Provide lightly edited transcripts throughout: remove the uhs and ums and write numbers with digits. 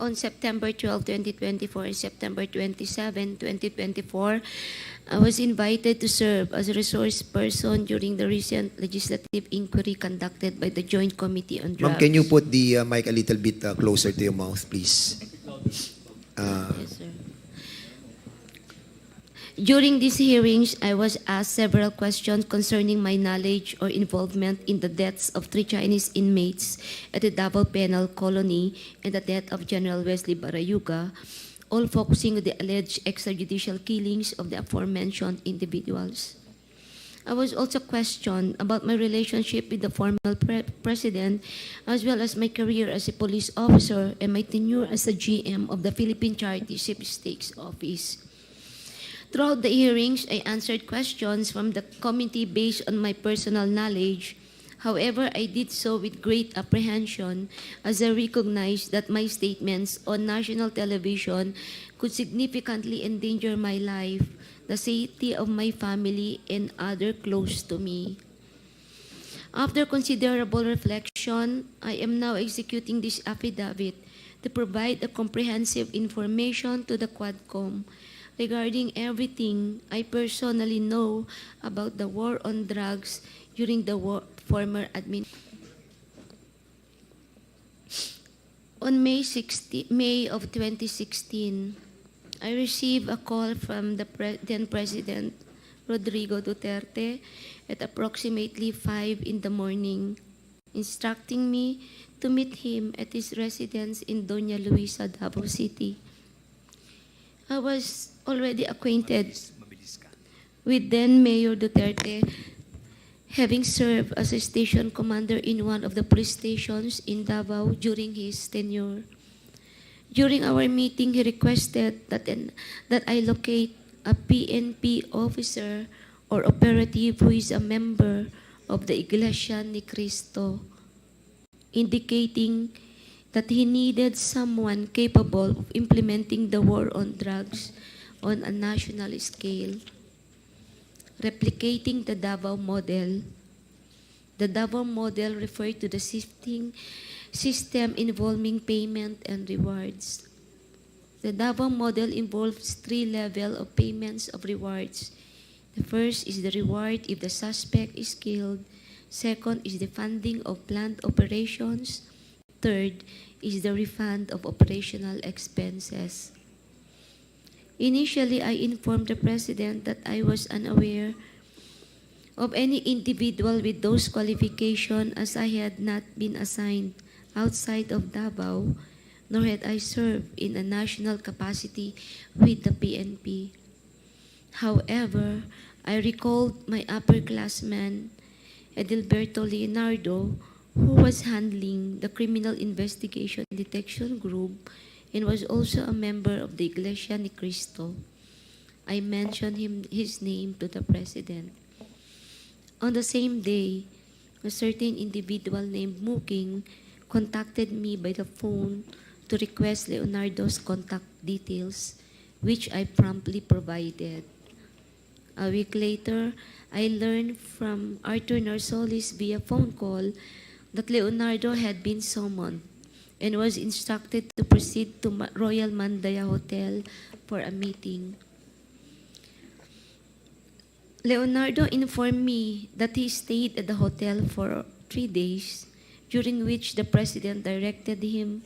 on September 12, 2024 and September 27, 2024, I was invited to serve as a resource person during the recent legislative inquiry conducted by the Joint Committee on Drugs. Ma'am, can you put the mic a little bit closer to your mouth, please? Yes, sir. During these hearings, I was asked several questions concerning my knowledge or involvement in the deaths of 3 Chinese inmates at the Davao Penal Colony and the death of General Wesley Barayuga, all focusing on the alleged extrajudicial killings of the aforementioned individuals. I was also questioned about my relationship with the former president, as well as my career as a police officer and my tenure as a GM of the Philippine Charity Sweepstakes Office. Throughout the hearings, I answered questions from the committee based on my personal knowledge. However, I did so with great apprehension as I recognized that my statements on national television could significantly endanger my life, the safety of my family, and others close to me. After considerable reflection, I am now executing this affidavit to provide a comprehensive information to the Quad-Comm regarding everything I personally know about the war on drugs during the former administration. On May of 2016, I received a call from the then President Rodrigo Duterte at approximately 5 in the morning, instructing me to meet him at his residence in Dona Luisa, Davao City. I was already acquainted with then Mayor Duterte, having served as a station commander in one of the police stations in Davao during his tenure. During our meeting, he requested that I locate a PNP officer or operative who is a member of the Iglesia Ni Cristo, indicating that he needed someone capable of implementing the war on drugs on a national scale, replicating the Davao model. The Davao model referred to the system involving payment and rewards. The Davao model involves 3 levels of payments of rewards. The first is the reward if the suspect is killed. Second is the funding of planned operations. Third is the refund of operational expenses. Initially, I informed the President that I was unaware of any individual with those qualifications as I had not been assigned outside of Davao, nor had I served in a national capacity with the PNP. However, I recalled my upperclassman, Edilberto Leonardo, who was handling the Criminal Investigation Detection Group and was also a member of the Iglesia Ni Cristo. I mentioned his name to the President. On the same day, a certain individual named Muking contacted me by the phone to request Leonardo's contact details, which I promptly provided. A week later, I learned from Arthur Narsolis via phone call that Leonardo had been summoned and was instructed to proceed to Royal Mandaya Hotel for a meeting. Leonardo informed me that he stayed at the hotel for 3 days, during which the President directed him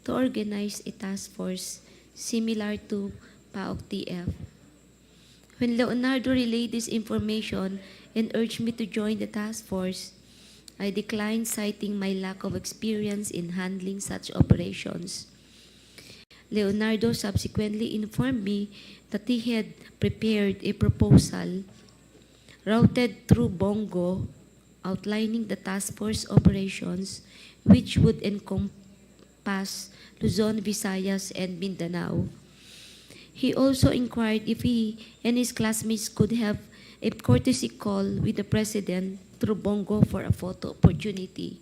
to organize a task force similar to PAOK-TF. When Leonardo relayed this information and urged me to join the task force, I declined, citing my lack of experience in handling such operations. Leonardo subsequently informed me that he had prepared a proposal routed through Bongo outlining the task force operations, which would encompass Luzon, Visayas, and Mindanao. He also inquired if he and his classmates could have a courtesy call with the President through Bongo for a photo opportunity.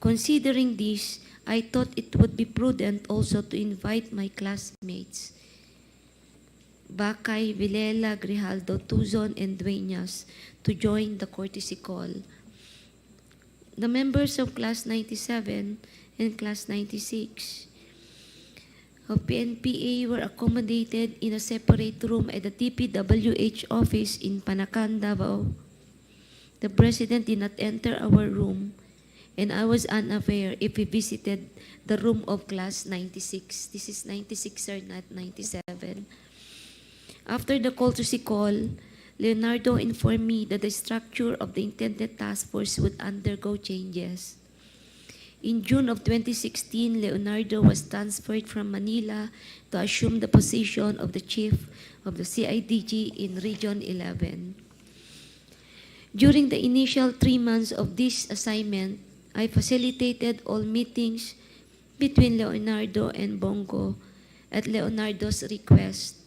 Considering this, I thought it would be prudent also to invite my classmates, Bakay, Villela, Grijaldo, Tuzon, and Dueñas, to join the courtesy call. The members of Class 97 and Class 96 of PNPA were accommodated in a separate room at the DPWH office in Panacan, Davao. The President did not enter our room, and I was unaware if he visited the room of Class 96. This is 96, sir, not 97. After the courtesy call, Leonardo informed me that the structure of the intended task force would undergo changes. In June of 2016, Leonardo was transferred from Manila to assume the position of the chief of the CIDG in Region 11. During the initial 3 months of this assignment, I facilitated all meetings between Leonardo and Bongo at Leonardo's request.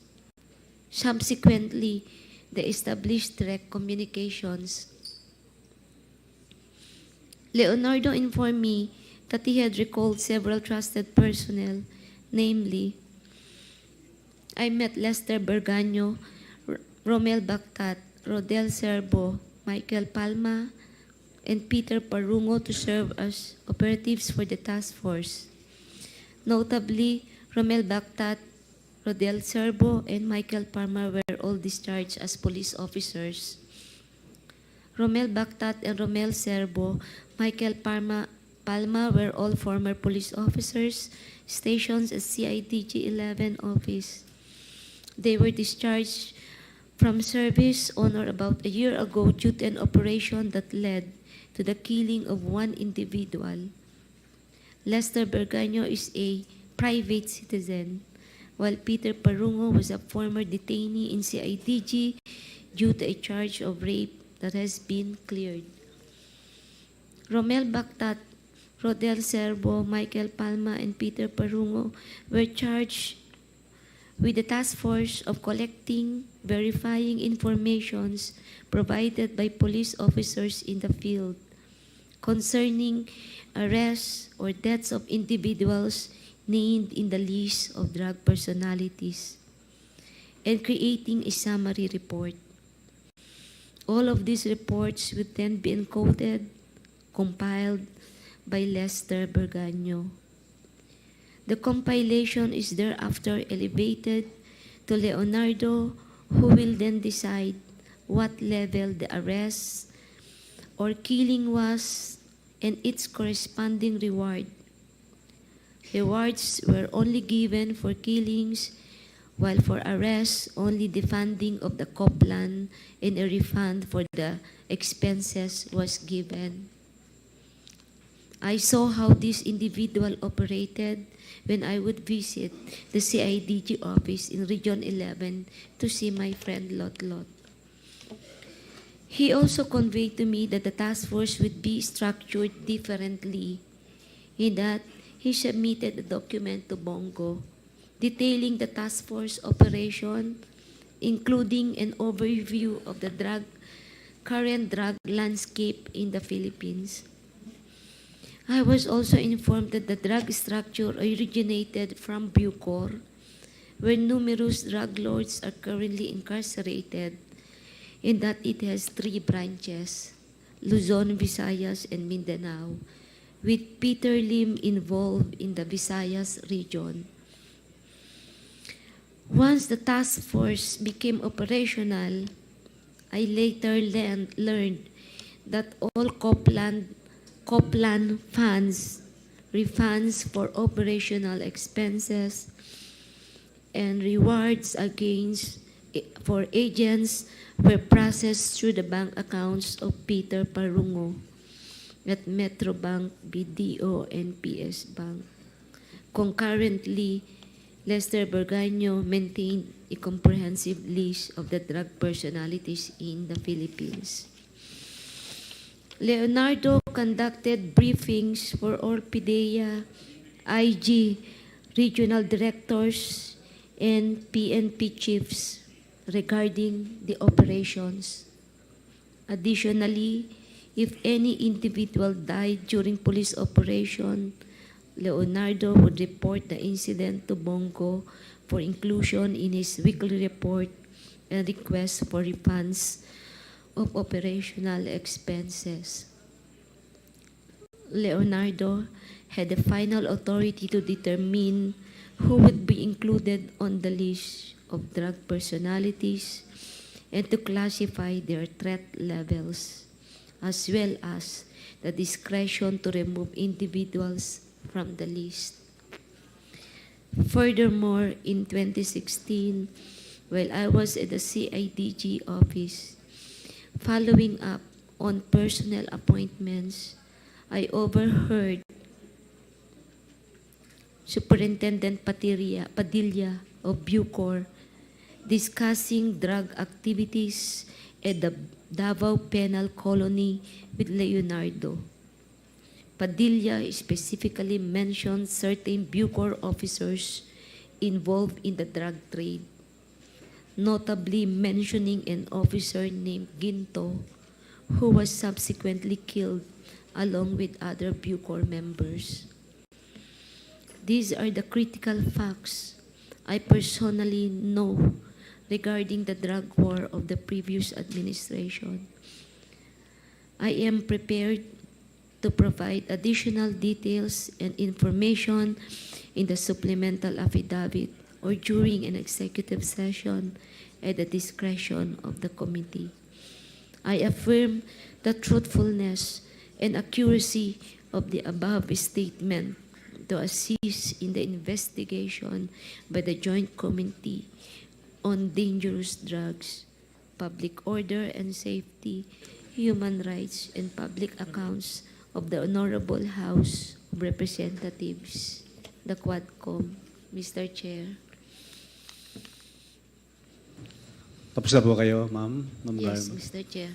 Subsequently, they established direct communications. Leonardo informed me that he had recalled several trusted personnel, namely, I met Lester Berganyo, Romel Bactat, Rodel Serbo, Michael Palma, and Peter Parungo to serve as operatives for the task force. Notably, Romel Bactat, Rodel Serbo, and Michael Palma were all discharged as police officers. Romel Bactat and Romel Serbo, Michael Palma were all former police officers stationed at CIDG 11 office. They were discharged from service on or about a year ago due to an operation that led to the killing of one individual. Lester Berganyo is a private citizen, while Peter Parungo was a former detainee in CIDG due to a charge of rape that has been cleared. Romel Bactat, Rodel Serbo, Michael Palma, and Peter Parungo were charged with the task force of collecting, verifying informations provided by police officers in the field concerning arrests or deaths of individuals named in the list of drug personalities, and creating a summary report. All of these reports would then be encoded, compiled by Lester Berganyo. The compilation is thereafter elevated to Leonardo, who will then decide what level the arrest or killing was and its corresponding reward. Rewards were only given for killings, while for arrests, only the funding of the COPLAN and a refund for the expenses was given. I saw how this individual operated when I would visit the CIDG office in Region 11 to see my friend Lot Lot. He also conveyed to me that the task force would be structured differently, in that he submitted a document to Bongo detailing the task force operation, including an overview of the current drug landscape in the Philippines. I was also informed that the drug structure originated from Bucor, where numerous drug lords are currently incarcerated, and that it has 3 branches, Luzon, Visayas, and Mindanao, with Peter Lim involved in the Visayas region. Once the task force became operational, I later learned that all COPLAN funds, refunds for operational expenses, and rewards for agents were processed through the bank accounts of Peter Parungo at Metrobank, BDO, and PS Bank. Concurrently, Lester Berganyo maintained a comprehensive list of the drug personalities in the Philippines. Leonardo conducted briefings for all PDEA, IG, regional directors, and PNP chiefs regarding the operations. Additionally, if any individual died during police operation, Leonardo would report the incident to Bongo for inclusion in his weekly report and request for refunds of operational expenses. Leonardo had the final authority to determine who would be included on the list of drug personalities and to classify their threat levels, as well as the discretion to remove individuals from the list. Furthermore, in 2016, while I was at the CIDG office, following up on personnel appointments, I overheard Superintendent Padilla of Bucor discussing drug activities at the Davao Penal Colony with Leonardo. Padilla specifically mentioned certain Bucor officers involved in the drug trade, notably mentioning an officer named Ginto, who was subsequently killed along with other Bucor members. These are the critical facts I personally know regarding the drug war of the previous administration. I am prepared to provide additional details and information in the supplemental affidavit or during an executive session at the discretion of the committee. I affirm the truthfulness and accuracy of the above statement to assist in the investigation by the Joint Committee on Dangerous Drugs, Public Order and Safety, Human Rights, and Public Accounts of the Honorable House of Representatives, the Quad-Comm. Mr. Chair. Tapos na po kayo, ma'am? Yes, Garma. Mr. Chair.